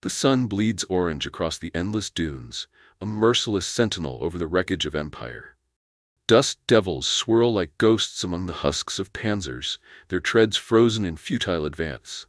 The sun bleeds orange across the endless dunes, a merciless sentinel over the wreckage of empire. Dust devils swirl like ghosts among the husks of panzers, their treads frozen in futile advance.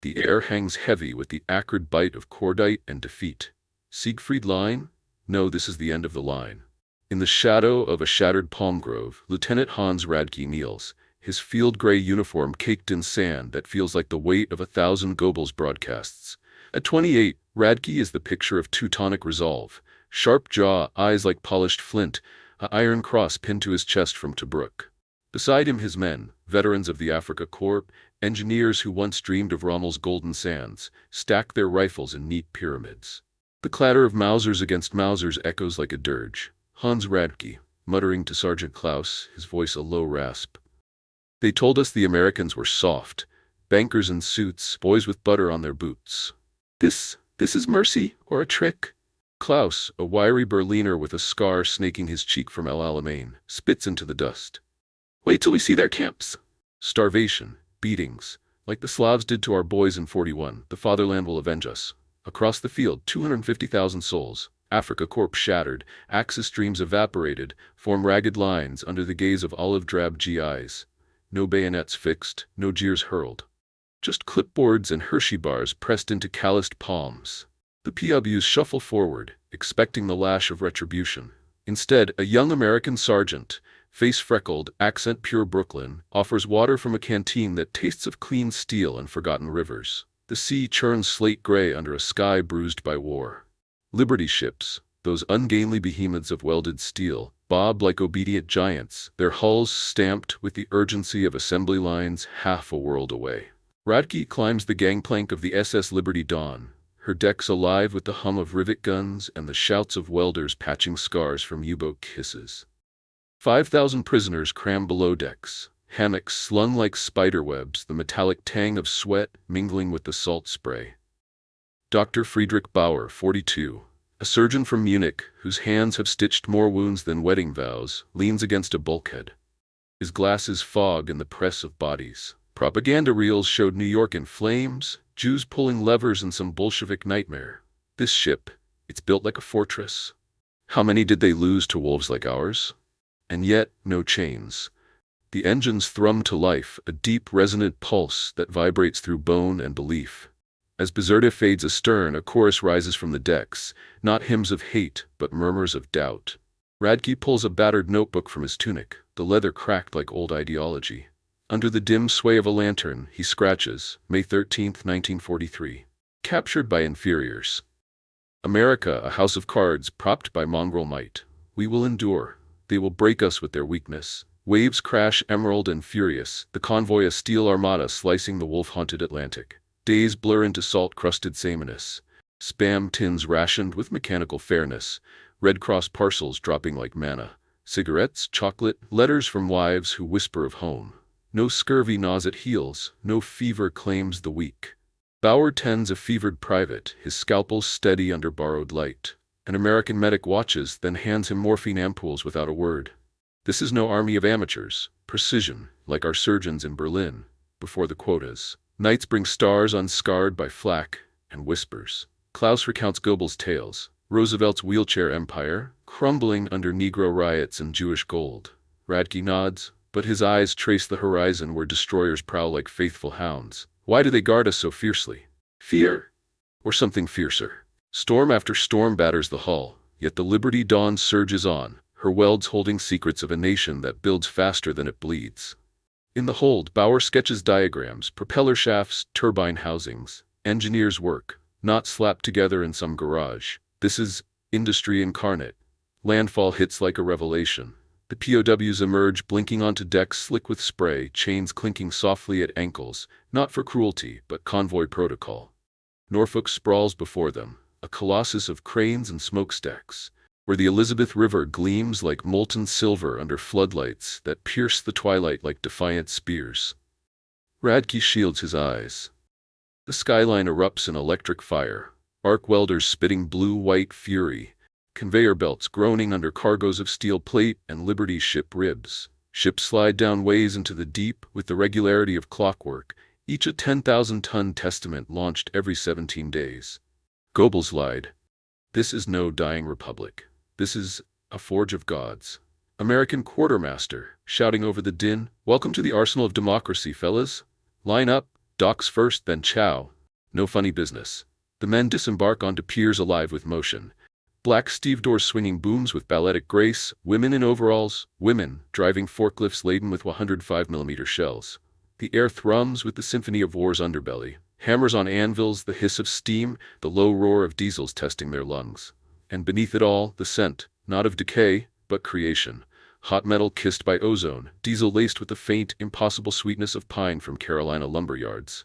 The air hangs heavy with the acrid bite of cordite and defeat. Siegfried Line? No, this is the end of the line. In the shadow of a shattered palm grove, Lieutenant Hans Radke kneels, his field-gray uniform caked in sand that feels like the weight of 1,000 Goebbels broadcasts. At 28, Radke is the picture of Teutonic resolve. Sharp jaw, eyes like polished flint, an iron cross pinned to his chest from Tobruk. Beside him his men, veterans of the Afrika Korps, engineers who once dreamed of Rommel's golden sands, stack their rifles in neat pyramids. The clatter of Mausers against Mausers echoes like a dirge. Hans Radke, muttering to Sergeant Klaus, his voice a low rasp. They told us the Americans were soft, bankers in suits, boys with butter on their boots. This is mercy or a trick? Klaus, a wiry Berliner with a scar snaking his cheek from El Alamein, spits into the dust. Wait till we see their camps. Starvation, beatings, like the Slavs did to our boys in 41, the fatherland will avenge us. Across the field, 250,000 souls. Afrika Korps shattered, Axis dreams evaporated, form ragged lines under the gaze of olive-drab GIs. No bayonets fixed, no jeers hurled. Just clipboards and Hershey bars pressed into calloused palms. The POWs shuffle forward, expecting the lash of retribution. Instead, a young American sergeant, face freckled, accent pure Brooklyn, offers water from a canteen that tastes of clean steel and forgotten rivers. The sea churns slate gray under a sky bruised by war. Liberty ships, those ungainly behemoths of welded steel, bob like obedient giants, their hulls stamped with the urgency of assembly lines half a world away. Radke climbs the gangplank of the SS Liberty Dawn, her decks alive with the hum of rivet guns and the shouts of welders patching scars from U-boat kisses. 5,000 prisoners cram below decks, hammocks slung like spiderwebs, the metallic tang of sweat mingling with the salt spray. Dr. Friedrich Bauer, 42, a surgeon from Munich whose hands have stitched more wounds than wedding vows, leans against a bulkhead. His glasses fog in the press of bodies. Propaganda reels showed New York in flames, Jews pulling levers in some Bolshevik nightmare. This ship, it's built like a fortress. How many did they lose to wolves like ours? And yet, no chains. The engines thrum to life, a deep, resonant pulse that vibrates through bone and belief. As Bizerta fades astern, a chorus rises from the decks, not hymns of hate, but murmurs of doubt. Radke pulls a battered notebook from his tunic, the leather cracked like old ideology. Under the dim sway of a lantern, he scratches, May 13, 1943. Captured by inferiors. America, a house of cards propped by mongrel might. We will endure. They will break us with their weakness. Waves crash emerald and furious, the convoy a steel armada slicing the wolf-haunted Atlantic. Days blur into salt-crusted sameness. Spam tins rationed with mechanical fairness. Red Cross parcels dropping like manna. Cigarettes, chocolate, letters from wives who whisper of home. No scurvy gnaws at heels, no fever claims the weak. Bauer tends a fevered private, his scalpel steady under borrowed light. An American medic watches, then hands him morphine ampoules without a word. This is no army of amateurs, precision, like our surgeons in Berlin, before the quotas. Nights bring stars unscarred by flak and whispers. Klaus recounts Goebbels' tales, Roosevelt's wheelchair empire, crumbling under Negro riots and Jewish gold. Radke nods, but his eyes trace the horizon where destroyers prowl like faithful hounds. Why do they guard us so fiercely? Fear? Or something fiercer? Storm after storm batters the hull, yet the Liberty Dawn surges on, her welds holding secrets of a nation that builds faster than it bleeds. In the hold, Bauer sketches diagrams, propeller shafts, turbine housings, engineers' work, not slapped together in some garage. This is industry incarnate. Landfall hits like a revelation. The POWs emerge, blinking onto decks slick with spray, chains clinking softly at ankles, not for cruelty, but convoy protocol. Norfolk sprawls before them, a colossus of cranes and smokestacks, where the Elizabeth River gleams like molten silver under floodlights that pierce the twilight like defiant spears. Radke shields his eyes. The skyline erupts in electric fire, arc welders spitting blue-white fury, conveyor belts groaning under cargoes of steel plate and Liberty ship ribs. Ships slide down ways into the deep with the regularity of clockwork, each a 10,000-ton testament launched every 17 days. Goebbels lied. This is no dying republic. This is a forge of gods. American quartermaster, shouting over the din, "Welcome to the arsenal of democracy, fellas. Line up, docks first, then chow. No funny business." The men disembark onto piers alive with motion. Black stevedores swinging booms with balletic grace, women in overalls, women driving forklifts laden with 105mm shells. The air thrums with the symphony of war's underbelly. Hammers on anvils, the hiss of steam, the low roar of diesels testing their lungs. And beneath it all, the scent, not of decay, but creation. Hot metal kissed by ozone, diesel laced with the faint, impossible sweetness of pine from Carolina lumber yards.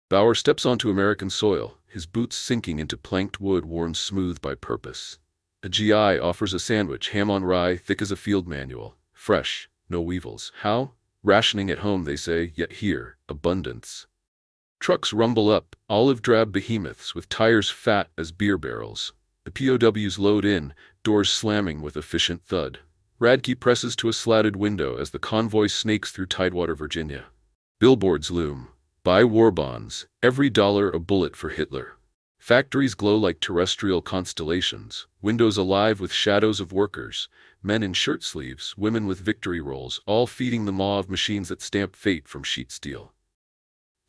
Bauer steps onto American soil, his boots sinking into planked wood worn smooth by purpose. A GI offers a sandwich, ham on rye, thick as a field manual. Fresh, no weevils. How? Rationing at home, they say, yet here, abundance. Trucks rumble up, olive-drab behemoths with tires fat as beer barrels. The POWs load in, doors slamming with efficient thud. Radke presses to a slatted window as the convoy snakes through Tidewater, Virginia. Billboards loom. Buy war bonds, every dollar a bullet for Hitler. Factories glow like terrestrial constellations, windows alive with shadows of workers, men in shirt sleeves, women with victory rolls, all feeding the maw of machines that stamp fate from sheet steel.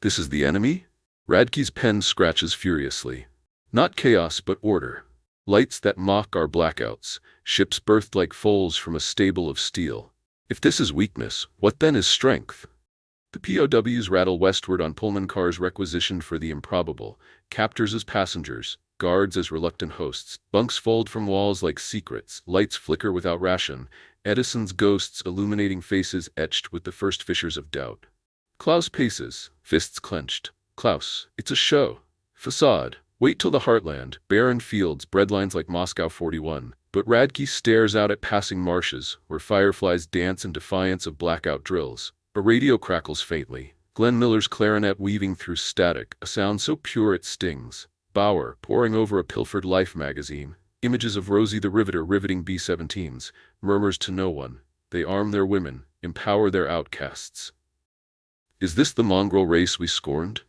This is the enemy? Radke's pen scratches furiously. Not chaos, but order. Lights that mock our blackouts, ships birthed like foals from a stable of steel. If this is weakness, what then is strength? The POWs rattle westward on Pullman cars requisitioned for the improbable, captors as passengers, guards as reluctant hosts, bunks fold from walls like secrets, lights flicker without ration, Edison's ghosts illuminating faces etched with the first fissures of doubt. Klaus paces, fists clenched. Klaus, it's a show. Facade. Wait till the heartland, barren fields, breadlines like Moscow 41. But Radke stares out at passing marshes, where fireflies dance in defiance of blackout drills. A radio crackles faintly. Glenn Miller's clarinet weaving through static, a sound so pure it stings. Bauer, poring over a pilfered Life magazine. Images of Rosie the Riveter riveting B-17s. Murmurs to no one. They arm their women, empower their outcasts. Is this the mongrel race we scorned?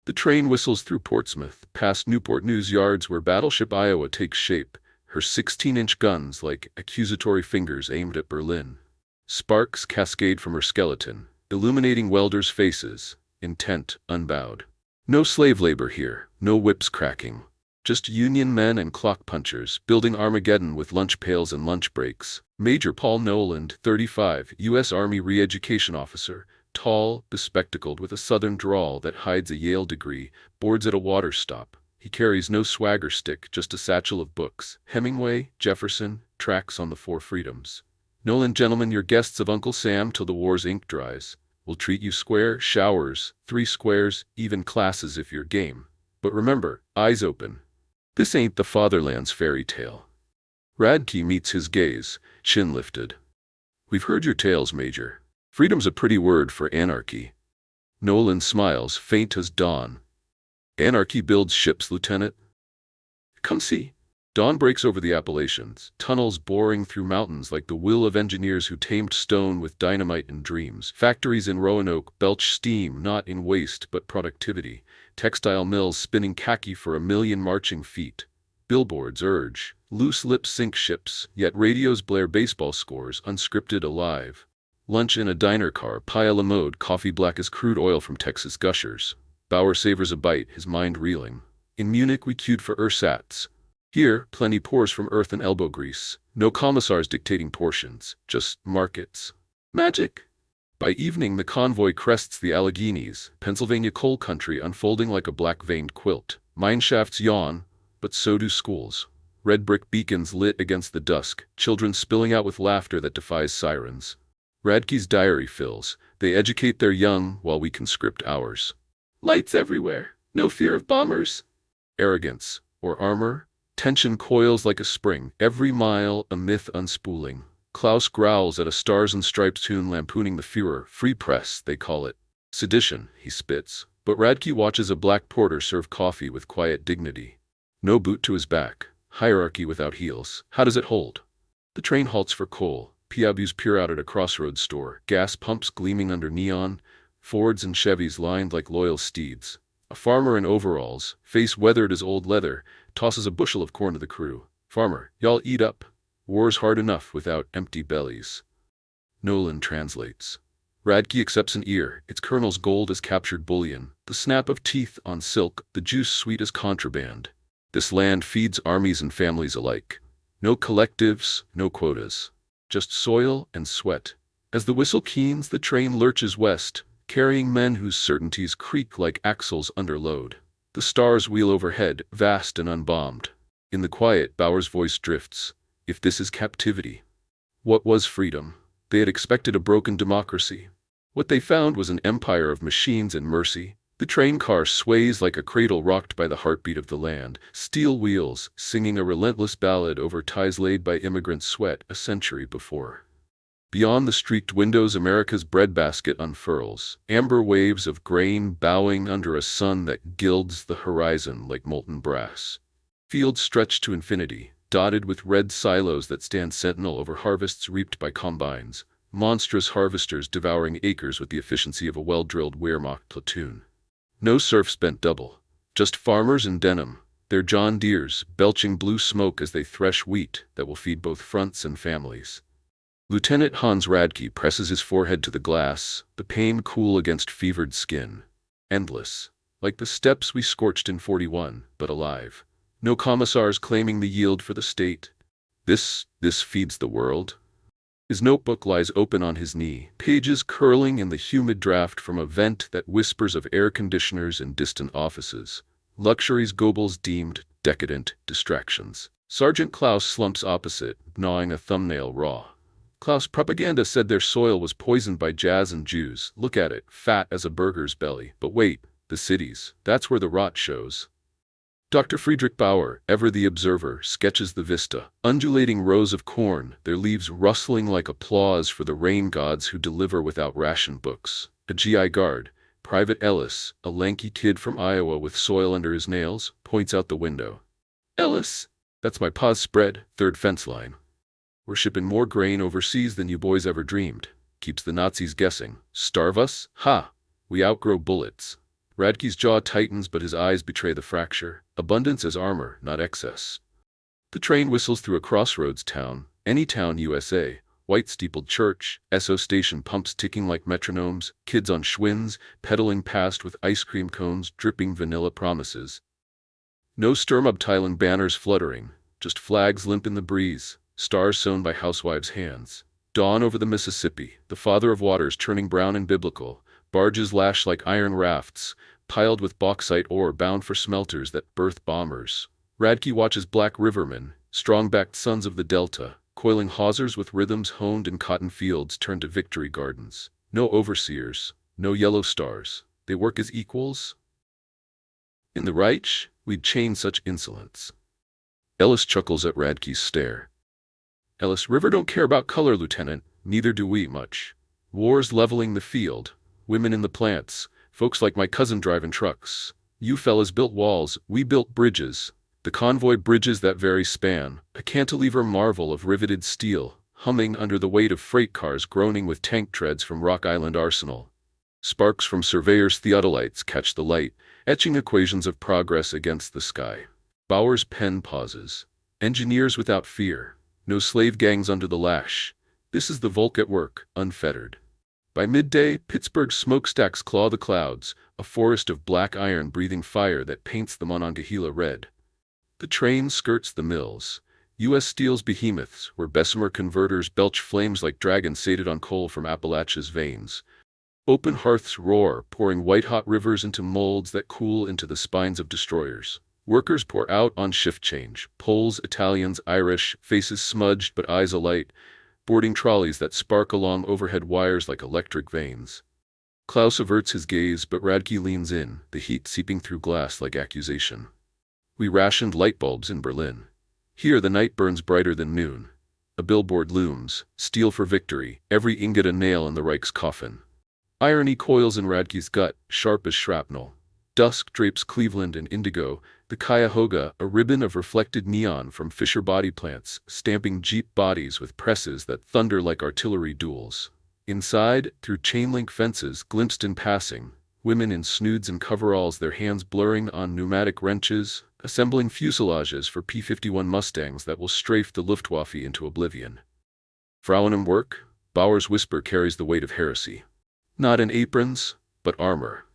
The train whistles through Portsmouth, past Newport News yards where battleship Iowa takes shape, her 16-inch guns like accusatory fingers aimed at Berlin. Sparks cascade from her skeleton, illuminating welders' faces, intent, unbowed. No slave labor here, no whips cracking. Just Union men and clock punchers, building Armageddon with lunch pails and lunch breaks. Major Paul Noeland, 35, U.S. Army re-education officer, tall, bespectacled with a southern drawl that hides a Yale degree, boards at a water stop. He carries no swagger stick, just a satchel of books. Hemingway, Jefferson, tracts on the Four Freedoms. Noeland, gentlemen, your guests of Uncle Sam till the war's ink dries. We'll treat you square, showers, 3 squares, even classes if you're game. But remember, eyes open. This ain't the fatherland's fairy tale. Radke meets his gaze, chin lifted. We've heard your tales, Major. Freedom's a pretty word for anarchy. Noeland smiles, faint as dawn. Anarchy builds ships, Lieutenant. Come see. Dawn breaks over the Appalachians, tunnels boring through mountains like the will of engineers who tamed stone with dynamite and dreams. Factories in Roanoke belch steam not in waste but productivity. Textile mills spinning khaki for 1,000,000 marching feet. Billboards urge. Loose lips sink ships, yet radios blare baseball scores, unscripted, alive. Lunch in a diner car, pile a mode, coffee black as crude oil from Texas gushers. Bauer savors a bite, his mind reeling. In Munich we queued for ersatz. Here, plenty pours from earth and elbow grease. No commissars dictating portions, just markets. Magic! By evening the convoy crests the Alleghenies, Pennsylvania coal country unfolding like a black-veined quilt. Mine shafts yawn, but so do schools. Red brick beacons lit against the dusk, children spilling out with laughter that defies sirens. Radke's diary fills. They educate their young while we conscript ours. Lights everywhere, no fear of bombers. Arrogance, or armor? Tension coils like a spring, every mile a myth unspooling. Klaus growls at a Stars and Stripes tune lampooning the Führer. Free press, they call it. Sedition, he spits. But Radke watches a black porter serve coffee with quiet dignity. No boot to his back. Hierarchy without heels. How does it hold? The train halts for coal. POWs peer out at a crossroads store. Gas pumps gleaming under neon. Fords and Chevys lined like loyal steeds. A farmer in overalls, face weathered as old leather, tosses a bushel of corn to the crew. "Farmer, y'all eat up. War's hard enough without empty bellies." Noeland translates. Radke accepts an ear, its kernels gold as captured bullion, the snap of teeth on silk, the juice sweet as contraband. This land feeds armies and families alike. No collectives, no quotas. Just soil and sweat. As the whistle keens, the train lurches west, carrying men whose certainties creak like axles under load. The stars wheel overhead, vast and unbombed. In the quiet, Bauer's voice drifts. If this is captivity, what was freedom? They had expected a broken democracy. What they found was an empire of machines and mercy. The train car sways like a cradle rocked by the heartbeat of the land, steel wheels singing a relentless ballad over ties laid by immigrant sweat a century before. Beyond the streaked windows, America's breadbasket unfurls, amber waves of grain bowing under a sun that gilds the horizon like molten brass. Fields stretch to infinity, dotted with red silos that stand sentinel over harvests reaped by combines, monstrous harvesters devouring acres with the efficiency of a well-drilled Wehrmacht platoon. No serfs bent double, just farmers in denim, their John Deeres belching blue smoke as they thresh wheat that will feed both fronts and families. Lieutenant Hans Radke presses his forehead to the glass, the pain cool against fevered skin. Endless, like the steppes we scorched in 41, but alive. No commissars claiming the yield for the state. This feeds the world. His notebook lies open on his knee, pages curling in the humid draft from a vent that whispers of air conditioners in distant offices. Luxuries Goebbels deemed decadent distractions. Sergeant Klaus slumps opposite, gnawing a thumbnail raw. Klaus propaganda said their soil was poisoned by jazz and Jews. Look at it, fat as a burger's belly. But wait, the cities, that's where the rot shows. Dr. Friedrich Bauer, ever the observer, sketches the vista. Undulating rows of corn, their leaves rustling like applause for the rain gods who deliver without ration books. A GI guard, Private Ellis, a lanky kid from Iowa with soil under his nails, points out the window. "Ellis, that's my pa's spread, third fence line. We're shipping more grain overseas than you boys ever dreamed. Keeps the Nazis guessing. Starve us? Ha! We outgrow bullets." Radke's jaw tightens, but his eyes betray the fracture. Abundance as armor, not excess. The train whistles through a crossroads town, any town USA. White steepled church, SO station pumps ticking like metronomes, kids on Schwinns, pedaling past with ice cream cones dripping vanilla promises. No Sturmabteilung banners fluttering, just flags limp in the breeze. Stars sewn by housewives' hands. Dawn over the Mississippi, the father of waters turning brown and biblical. Barges lash like iron rafts, piled with bauxite ore bound for smelters that birth bombers. Radke watches black rivermen, strong-backed sons of the Delta, coiling hawsers with rhythms honed in cotton fields turn to victory gardens. No overseers, no yellow stars. They work as equals. In the Reich, we'd chain such insolence. Ellis chuckles at Radke's stare. "Ellis, River don't care about color, Lieutenant. Neither do we much. War's leveling the field. Women in the plants. Folks like my cousin driving trucks. You fellas built walls, we built bridges. The convoy bridges that vary span. A cantilever marvel of riveted steel, humming under the weight of freight cars groaning with tank treads from Rock Island Arsenal. Sparks from surveyors' theodolites catch the light, etching equations of progress against the sky." Bauer's pen pauses. "Engineers without fear. No slave gangs under the lash. This is the Volk at work, unfettered." By midday, Pittsburgh's smokestacks claw the clouds, a forest of black iron breathing fire that paints the Monongahela red. The train skirts the mills, U.S. Steel's behemoths, where Bessemer converters belch flames like dragons sated on coal from Appalachia's veins. Open hearths roar, pouring white-hot rivers into molds that cool into the spines of destroyers. Workers pour out on shift change, Poles, Italians, Irish, faces smudged but eyes alight, boarding trolleys that spark along overhead wires like electric veins. Klaus averts his gaze, but Radke leans in, the heat seeping through glass like accusation. "We rationed light bulbs in Berlin. Here the night burns brighter than noon. A billboard looms, steel for victory, every ingot a nail in the Reich's coffin." Irony coils in Radke's gut, sharp as shrapnel. Dusk drapes Cleveland in indigo, the Cuyahoga a ribbon of reflected neon from Fisher body plants, stamping Jeep bodies with presses that thunder like artillery duels. Inside, through chain-link fences glimpsed in passing, women in snoods and coveralls, their hands blurring on pneumatic wrenches, assembling fuselages for P-51 Mustangs that will strafe the Luftwaffe into oblivion. Frauen im Werk, Bauer's whisper carries the weight of heresy. Not in aprons, but armor.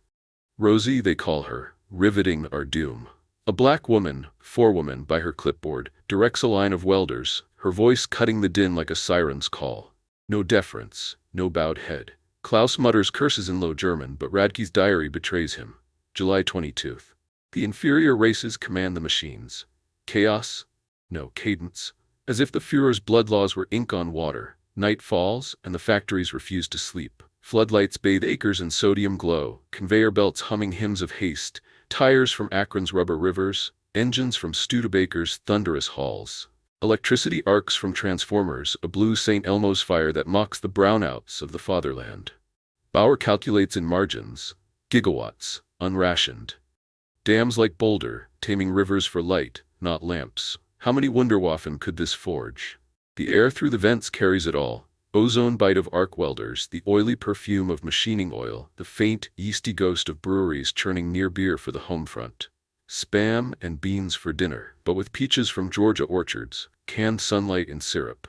Rosie, they call her, riveting our doom. A black woman, forewoman, by her clipboard, directs a line of welders, her voice cutting the din like a siren's call. No deference, no bowed head. Klaus mutters curses in Low German, but Radke's diary betrays him. July 22nd. The inferior races command the machines. Chaos? No, cadence. As if the Führer's blood laws were ink on water. Night falls, and the factories refuse to sleep. Floodlights bathe acres in sodium glow, conveyor belts humming hymns of haste, tires from Akron's rubber rivers, engines from Studebaker's thunderous halls. Electricity arcs from transformers, a blue St. Elmo's fire that mocks the brownouts of the fatherland. Bauer calculates in margins, gigawatts, unrationed. Dams like Boulder, taming rivers for light, not lamps. How many Wunderwaffen could this forge? The air through the vents carries it all. Ozone bite of arc welders, the oily perfume of machining oil, the faint, yeasty ghost of breweries churning near beer for the home front. Spam and beans for dinner, but with peaches from Georgia orchards, canned sunlight and syrup.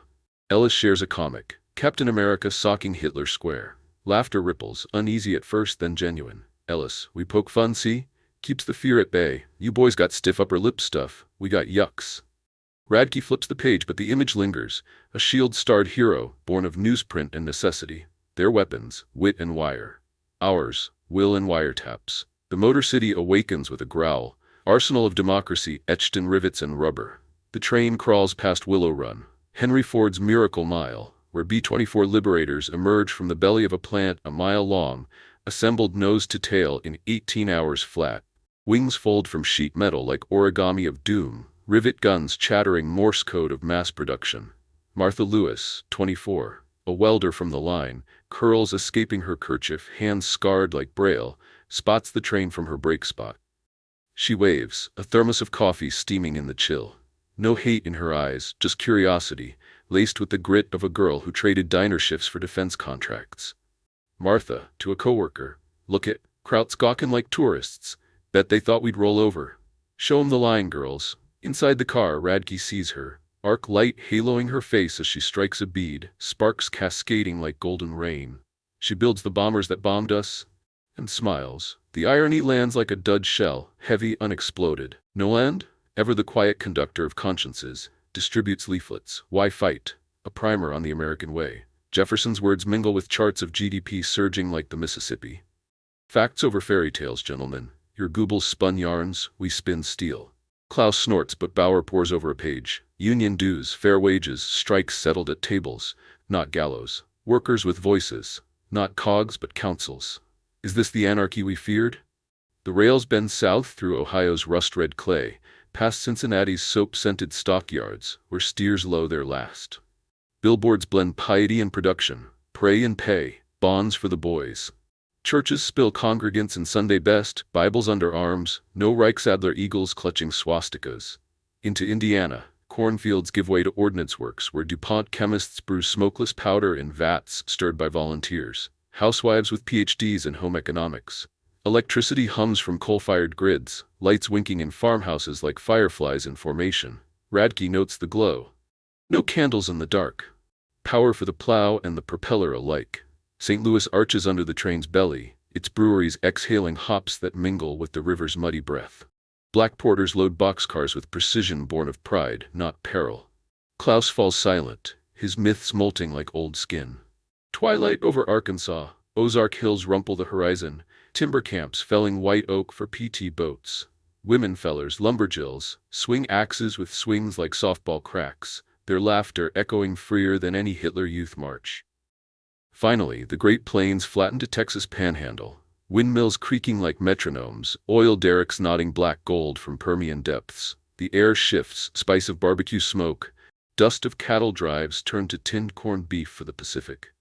Ellis shares a comic, Captain America socking Hitler square. Laughter ripples, uneasy at first then genuine. Ellis, we poke fun, see? Keeps the fear at bay. You boys got stiff upper lip stuff, we got yucks. Radke flips the page, but the image lingers, a shield-starred hero, born of newsprint and necessity. Their weapons, wit and wire. Ours, will and wiretaps. The Motor City awakens with a growl, arsenal of democracy etched in rivets and rubber. The train crawls past Willow Run, Henry Ford's Miracle Mile, where B-24 liberators emerge from the belly of a plant a mile long, assembled nose to tail in 18 hours flat. Wings fold from sheet metal like origami of doom, rivet guns chattering Morse code of mass production. Martha Lewis, 24, a welder from the line, curls escaping her kerchief, hands scarred like Braille, spots the train from her brake spot. She waves, a thermos of coffee steaming in the chill. No hate in her eyes, just curiosity, laced with the grit of a girl who traded diner shifts for defense contracts. Martha, to a coworker, look at, Krauts gawking like tourists. Bet they thought we'd roll over. Show 'em the line, girls. Inside the car, Radke sees her, arc light haloing her face as she strikes a bead, sparks cascading like golden rain. She builds the bombers that bombed us, and smiles. The irony lands like a dud shell, heavy, unexploded. Noeland, ever the quiet conductor of consciences, distributes leaflets. Why fight? A primer on the American way. Jefferson's words mingle with charts of GDP surging like the Mississippi. Facts over fairy tales, gentlemen. Your Goebbels spun yarns, we spin steel. Klaus snorts, but Bauer pores over a page. Union dues, fair wages, strikes settled at tables, not gallows. Workers with voices, not cogs but councils. Is this the anarchy we feared? The rails bend south through Ohio's rust-red clay, past Cincinnati's soap-scented stockyards, where steers low their last. Billboards blend piety and production, pray and pay, bonds for the boys. Churches spill congregants in Sunday best, Bibles under arms, no Reichsadler eagles clutching swastikas. Into Indiana, cornfields give way to ordnance works where DuPont chemists brew smokeless powder in vats stirred by volunteers. Housewives with PhDs in home economics. Electricity hums from coal-fired grids, lights winking in farmhouses like fireflies in formation. Radke notes the glow. No candles in the dark. Power for the plow and the propeller alike. St. Louis arches under the train's belly, its breweries exhaling hops that mingle with the river's muddy breath. Black porters load boxcars with precision born of pride, not peril. Klaus falls silent, his myths molting like old skin. Twilight over Arkansas, Ozark Hills rumple the horizon, timber camps felling white oak for PT boats. Women fellers, lumberjills, swing axes with swings like softball cracks, their laughter echoing freer than any Hitler Youth March. Finally, the Great Plains flatten to Texas Panhandle, windmills creaking like metronomes, oil derricks nodding black gold from Permian depths. The air shifts, spice of barbecue smoke, dust of cattle drives turn to tinned corned beef for the Pacific.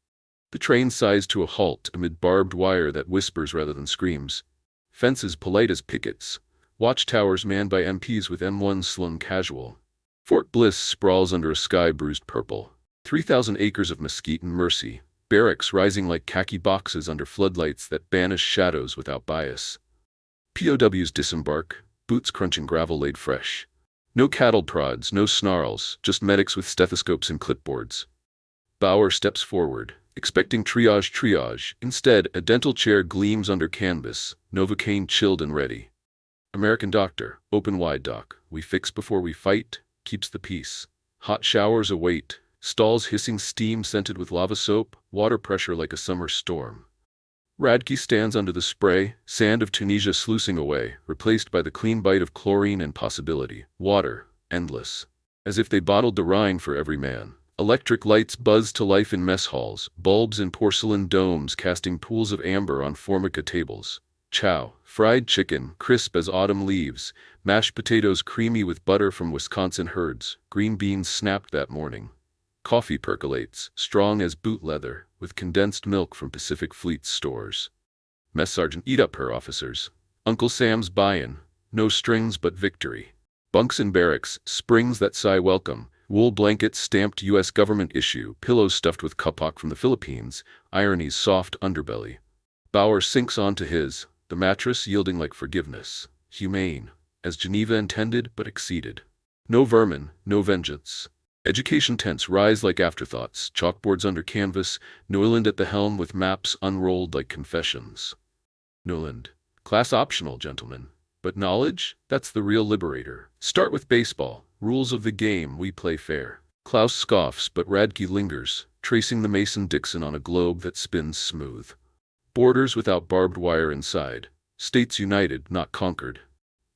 The train sighs to a halt amid barbed wire that whispers rather than screams. Fences polite as pickets. Watchtowers manned by MPs with M1 slung casual. Fort Bliss sprawls under a sky bruised purple. 3,000 acres of mesquite and mercy. barracks rising like khaki boxes under floodlights that banish shadows without bias. POWs disembark, boots crunching gravel laid fresh. No cattle prods, no snarls, just medics with stethoscopes and clipboards. Bauer steps forward, expecting triage. Instead, a dental chair gleams under canvas, Novocaine chilled and ready. American doctor, open wide doc, we fix before we fight, keeps the peace. Hot showers await, stalls hissing steam scented with lava soap, water pressure like a summer storm. Radke stands under the spray, sand of Tunisia sluicing away, replaced by the clean bite of chlorine and possibility. Water, endless. As if they bottled the Rhine for every man. Electric lights buzz to life in mess halls, bulbs in porcelain domes casting pools of amber on formica tables. Chow, fried chicken, crisp as autumn leaves, mashed potatoes creamy with butter from Wisconsin herds, green beans snapped that morning. Coffee percolates, strong as boot leather, with condensed milk from Pacific Fleet stores. Mess sergeant, eat up her officers. Uncle Sam's buy-in, no strings but victory. Bunks in barracks, springs that sigh welcome, wool blankets stamped U.S. government issue, pillows stuffed with kapok from the Philippines, irony's soft underbelly. Bauer sinks onto his, the mattress yielding like forgiveness. Humane, as Geneva intended but exceeded. No vermin, no vengeance. Education tents rise like afterthoughts, chalkboards under canvas, Noeland at the helm with maps unrolled like confessions. Noeland, class optional, gentlemen. But knowledge? That's the real liberator. Start with baseball. Rules of the game, we play fair. Klaus scoffs, but Radke lingers, tracing the Mason-Dixon on a globe that spins smooth. Borders without barbed wire inside. States united, not conquered.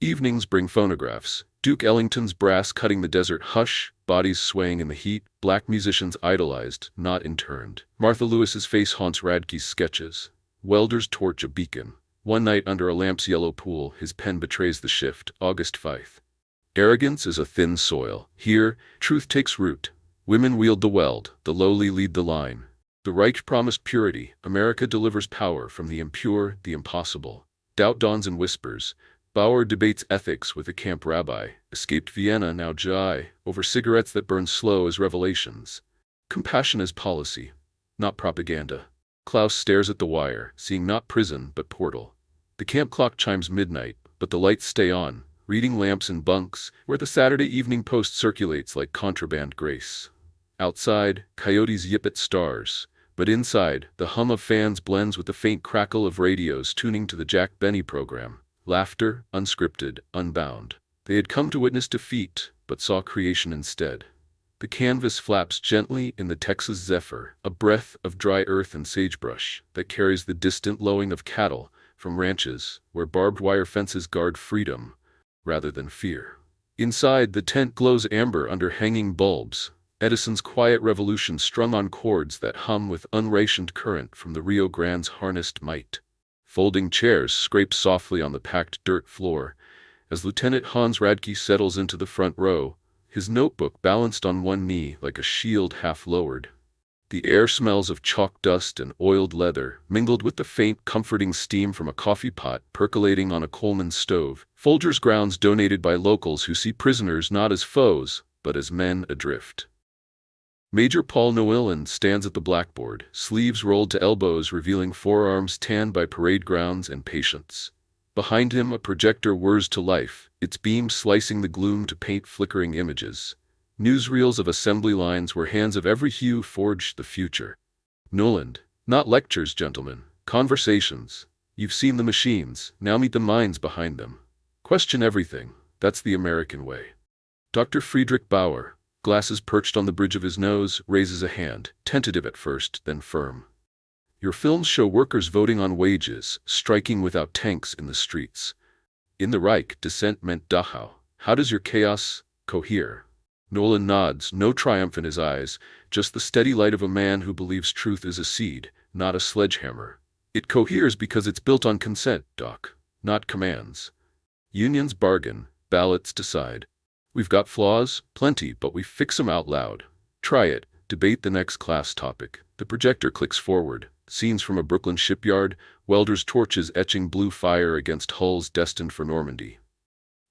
Evenings bring phonographs. Duke Ellington's brass cutting the desert hush, bodies swaying in the heat, black musicians idolized, not interned. Martha Lewis's face haunts Radke's sketches. Welder's torch a beacon. One night under a lamp's yellow pool, his pen betrays the shift. August Fife. Arrogance is a thin soil. Here, truth takes root. Women wield the weld, the lowly lead the line. The Reich promised purity. America delivers power from the impure, the impossible. Doubt dawns in whispers. Bauer debates ethics with a camp rabbi, escaped Vienna, now Jai, over cigarettes that burn slow as revelations. Compassion as policy, not propaganda. Klaus stares at the wire, seeing not prison but portal. The camp clock chimes midnight, but the lights stay on, reading lamps in bunks, where the Saturday Evening Post circulates like contraband grace. Outside, coyotes yip at stars, but inside, the hum of fans blends with the faint crackle of radios tuning to the Jack Benny program. Laughter, unscripted, unbound. They had come to witness defeat, but saw creation instead. The canvas flaps gently in the Texas zephyr, a breath of dry earth and sagebrush that carries the distant lowing of cattle from ranches where barbed wire fences guard freedom rather than fear. Inside, the tent glows amber under hanging bulbs, Edison's quiet revolution strung on chords that hum with unrationed current from the Rio Grande's harnessed might. Folding chairs scrape softly on the packed dirt floor as Lieutenant Hans Radke settles into the front row, his notebook balanced on one knee like a shield half lowered. The air smells of chalk dust and oiled leather, mingled with the faint, comforting steam from a coffee pot percolating on a Coleman stove. Folgers grounds donated by locals who see prisoners not as foes, but as men adrift. Major Paul Noeland stands at the blackboard, sleeves rolled to elbows revealing forearms tanned by parade grounds and patience. Behind him, a projector whirs to life, its beam slicing the gloom to paint flickering images. Newsreels of assembly lines where hands of every hue forged the future. Noeland, not lectures, gentlemen, conversations. You've seen the machines, now meet the minds behind them. Question everything, that's the American way. Dr. Friedrich Bauer, glasses perched on the bridge of his nose, raises a hand, tentative at first, then firm. Your films show workers voting on wages, striking without tanks in the streets. In the Reich, dissent meant Dachau. How does your chaos cohere? Noeland nods, no triumph in his eyes, just the steady light of a man who believes truth is a seed, not a sledgehammer. It coheres because it's built on consent, Doc, not commands. Unions bargain, ballots decide. We've got flaws, plenty, but we fix 'em out loud. Try it, debate the next class topic. The projector clicks forward. Scenes from a Brooklyn shipyard, welders' torches etching blue fire against hulls destined for Normandy.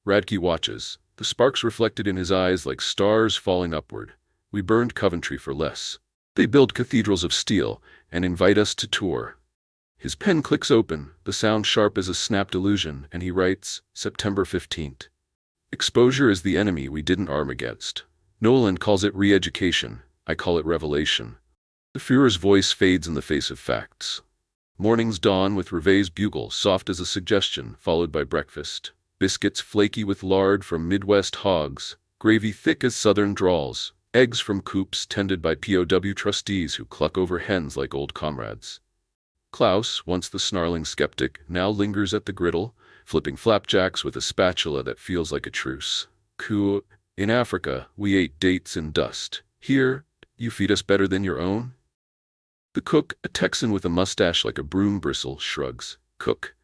Radke watches, the sparks reflected in his eyes like stars falling upward. We burned Coventry for less. They build cathedrals of steel and invite us to tour. His pen clicks open, the sound sharp as a snapped illusion, and he writes, September 15th. Exposure is the enemy we didn't arm against. Noeland calls it re-education. I call it revelation. The Führer's voice fades in the face of facts. Mornings dawn with Reveille's bugle, soft as a suggestion, followed by breakfast. Biscuits flaky with lard from Midwest hogs, gravy thick as southern drawls, eggs from coops tended by POW trustees who cluck over hens like old comrades. Klaus, once the snarling skeptic, now lingers at the griddle, flipping flapjacks with a spatula that feels like a truce. In Africa, we ate dates in dust. Here, you feed us better than your own? The cook, a Texan with a mustache like a broom bristle, shrugs. Cook.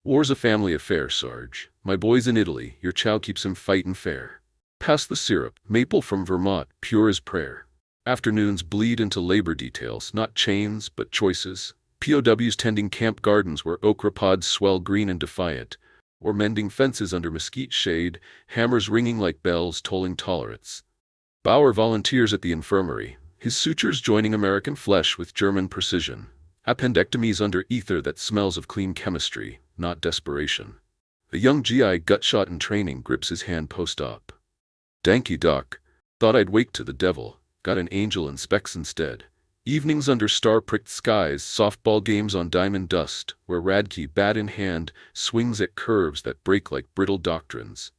War's a family affair, Sarge. My boy's in Italy, your chow keeps him fightin' fair. Pass the syrup, maple from Vermont, pure as prayer. Afternoons bleed into labor details, not chains, but choices. POWs tending camp gardens where okra pods swell green and defiant, or mending fences under mesquite shade, hammers ringing like bells tolling tolerance. Bauer volunteers at the infirmary, his sutures joining American flesh with German precision. Appendectomies under ether that smells of clean chemistry, not desperation. The young GI gutshot in training grips his hand post-op. Danky doc, thought I'd wake to the devil, got an angel in specs instead. Evenings under star-pricked skies, softball games on diamond dust, where Radke, bat in hand, swings at curves that break like brittle doctrines.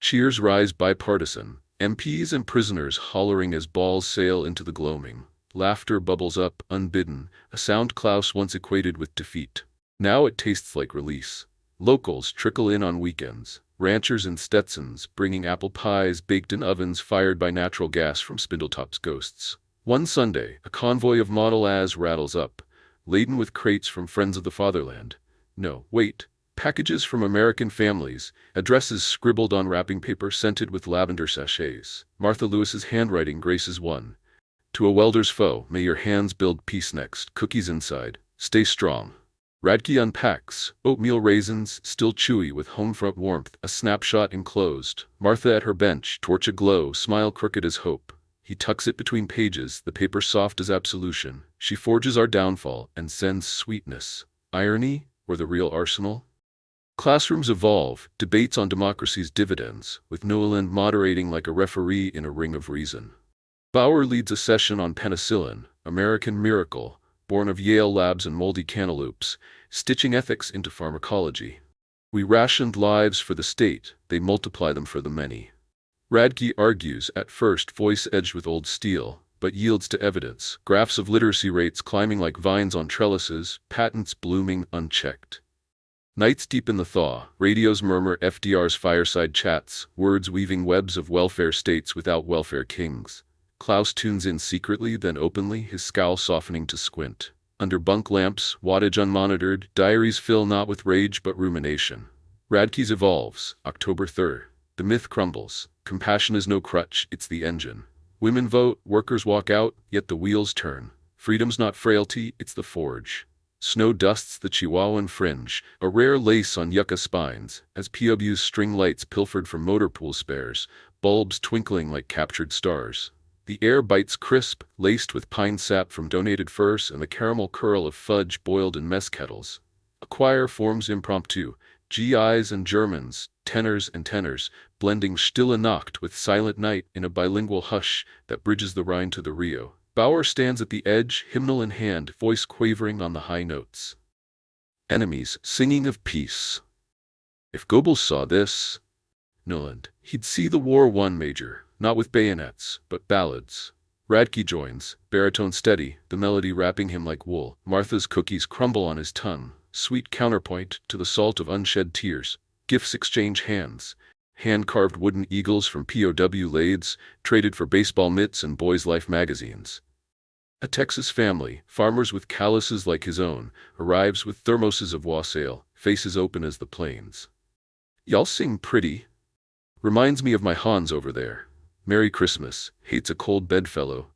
Cheers rise bipartisan, MPs and prisoners hollering as balls sail into the gloaming. Laughter bubbles up, unbidden, a sound Klaus once equated with defeat. Now it tastes like release. Locals trickle in on weekends, ranchers in Stetsons bringing apple pies baked in ovens fired by natural gas from Spindletop's ghosts. One Sunday, a convoy of Model As rattles up, laden with crates from friends of the fatherland. No, wait, packages from American families, addresses scribbled on wrapping paper scented with lavender sachets. Martha Lewis's handwriting graces one. To a welder's foe, may your hands build peace next, cookies inside, stay strong. Radke unpacks, oatmeal raisins, still chewy with homefront warmth, a snapshot enclosed. Martha at her bench, torch aglow, smile crooked as hope. He tucks it between pages, the paper soft as absolution. She forges our downfall and sends sweetness. Irony, or the real arsenal? Classrooms evolve, debates on democracy's dividends, with Noeland moderating like a referee in a ring of reason. Bauer leads a session on penicillin, American miracle, born of Yale labs and moldy cantaloupes, stitching ethics into pharmacology. We rationed lives for the state, they multiply them for the many. Radke argues, at first voice edged with old steel, but yields to evidence, graphs of literacy rates climbing like vines on trellises, patents blooming unchecked. Nights deep in the thaw, radios murmur FDR's fireside chats, words weaving webs of welfare states without welfare kings. Klaus tunes in secretly, then openly, his scowl softening to squint. Under bunk lamps, wattage unmonitored, diaries fill not with rage but rumination. Radke's evolves, October 3rd. The myth crumbles. Compassion is no crutch, it's the engine. Women vote, workers walk out, yet the wheels turn. Freedom's not frailty, it's the forge. Snow dusts the Chihuahuan fringe, a rare lace on yucca spines, as POW's string lights pilfered from motor pool spares, bulbs twinkling like captured stars. The air bites crisp, laced with pine sap from donated furs and the caramel curl of fudge boiled in mess kettles. A choir forms impromptu, GIs and Germans, tenors and tenors, blending Stille Nacht with Silent Night in a bilingual hush that bridges the Rhine to the Rio. Bauer stands at the edge, hymnal in hand, voice quavering on the high notes. Enemies, singing of peace. If Goebbels saw this, Noeland, he'd see the war won, Major, not with bayonets, but ballads. Radke joins, baritone steady, the melody wrapping him like wool. Martha's cookies crumble on his tongue, sweet counterpoint to the salt of unshed tears. Gifts exchange hands. Hand-carved wooden eagles from POW lathes, traded for baseball mitts and Boys' Life magazines. A Texas family, farmers with calluses like his own, arrives with thermoses of wassail, faces open as the plains. Y'all sing pretty. Reminds me of my Hans over there. Merry Christmas, hates a cold bedfellow.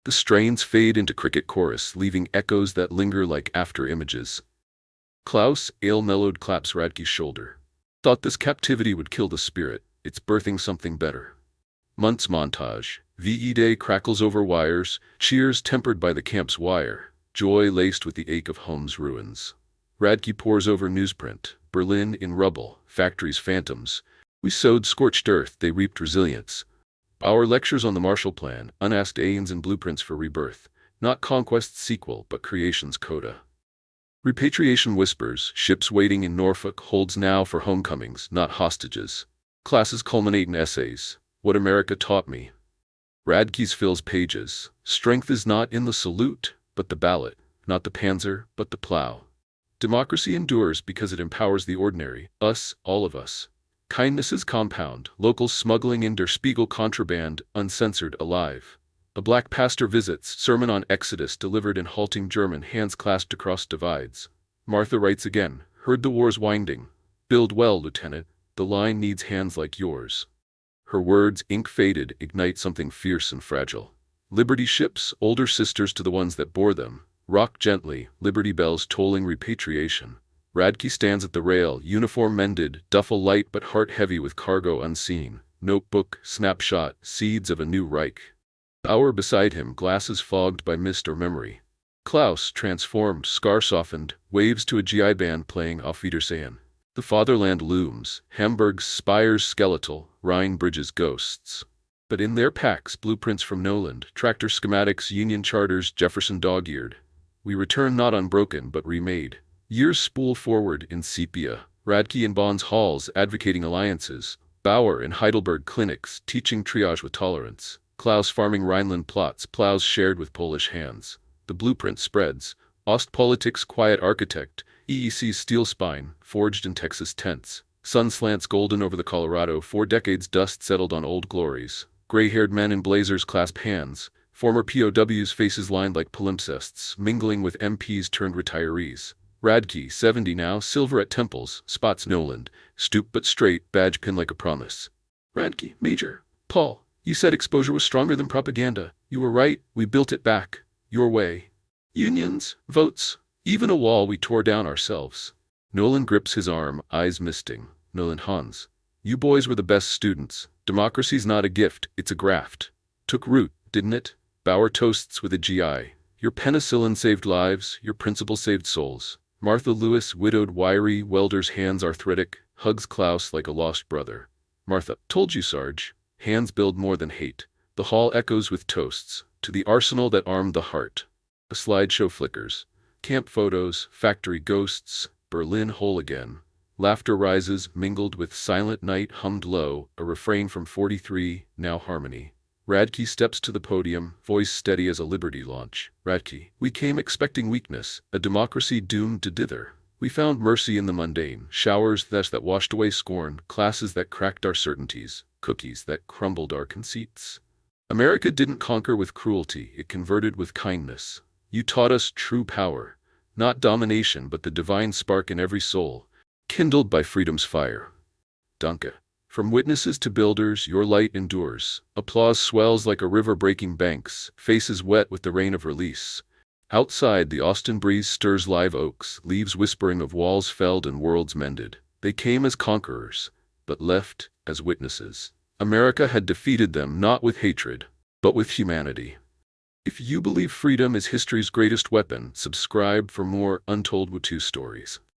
The strains fade into cricket chorus, leaving echoes that linger like after images. Klaus, ale-mellowed, claps Radke's shoulder. Thought this captivity would kill the spirit, it's birthing something better. Months montage, VE Day crackles over wires, cheers tempered by the camp's wire, joy laced with the ache of home's ruins. Radke pores over newsprint, Berlin in rubble, factories phantoms. We sowed scorched earth, they reaped resilience. Bauer lectures on the Marshall Plan, unasked aliens and blueprints for rebirth, not conquest's sequel but creation's coda. Repatriation whispers, ships waiting in Norfolk holds now for homecomings, not hostages. Classes culminate in essays, what America taught me. Radke's fills pages, strength is not in the salute, but the ballot, not the panzer, but the plow. Democracy endures because it empowers the ordinary, us, all of us. Kindness is compound, locals smuggling in Der Spiegel contraband, uncensored, alive. A black pastor visits, sermon on Exodus delivered in halting German, hands clasped across divides. Martha writes again, heard the war's winding. Build well, Lieutenant, the line needs hands like yours. Her words, ink faded, ignite something fierce and fragile. Liberty ships, older sisters to the ones that bore them, rock gently, liberty bells tolling repatriation. Radke stands at the rail, uniform mended, duffel light but heart heavy with cargo unseen. Notebook, snapshot, seeds of a new Reich. Bauer beside him, glasses fogged by mist or memory. Klaus, transformed, scar softened, waves to a GI band playing Auf Wiedersehen. The fatherland looms, Hamburg's spires skeletal, Rhine bridges ghosts. But in their packs, blueprints from Noeland, tractor schematics, Union charters, Jefferson dog-eared. We return not unbroken but remade. Years spool forward in sepia, Radke in Bonn's halls advocating alliances, Bauer in Heidelberg clinics teaching triage with tolerance, Klaus farming Rhineland plots, plows shared with Polish hands. The blueprint spreads, Ostpolitik's quiet architect, EEC's steel spine, forged in Texas tents. Sun slants golden over the Colorado, 4 decades dust settled on old glories. Gray-haired men in blazers clasp hands, former POWs faces lined like palimpsests, mingling with MPs turned retirees. Radke, 70 now, silver at temples, spots Noeland, stooped but straight, badge pin like a promise. Radke, Major. Paul, you said exposure was stronger than propaganda. You were right, we built it back. Your way. Unions, votes, even a wall we tore down ourselves. Noeland grips his arm, eyes misting. Noeland, Hans. You boys were the best students. Democracy's not a gift, it's a graft. Took root, didn't it? Bauer toasts with a GI. Your penicillin saved lives, your principle saved souls. Martha Lewis, widowed, wiry, welder's hands arthritic, hugs Klaus like a lost brother. Martha, told you, Sarge. Hands build more than hate. The hall echoes with toasts, to the arsenal that armed the heart. A slideshow flickers. Camp photos, factory ghosts, Berlin whole again. Laughter rises, mingled with silent night hummed low, a refrain from 43, now harmony. Radke steps to the podium, voice steady as a Liberty launch. Radke, we came expecting weakness, a democracy doomed to dither. We found mercy in the mundane, showers that washed away scorn, classes that cracked our certainties, cookies that crumbled our conceits. America didn't conquer with cruelty, it converted with kindness. You taught us true power, not domination but the divine spark in every soul, kindled by freedom's fire. Danke. From witnesses to builders, your light endures. Applause swells like a river breaking banks, faces wet with the rain of release. Outside, the Austin breeze stirs live oaks, leaves whispering of walls felled and worlds mended. They came as conquerors, but left as witnesses. America had defeated them not with hatred, but with humanity. If you believe freedom is history's greatest weapon, subscribe for more Untold Watu stories.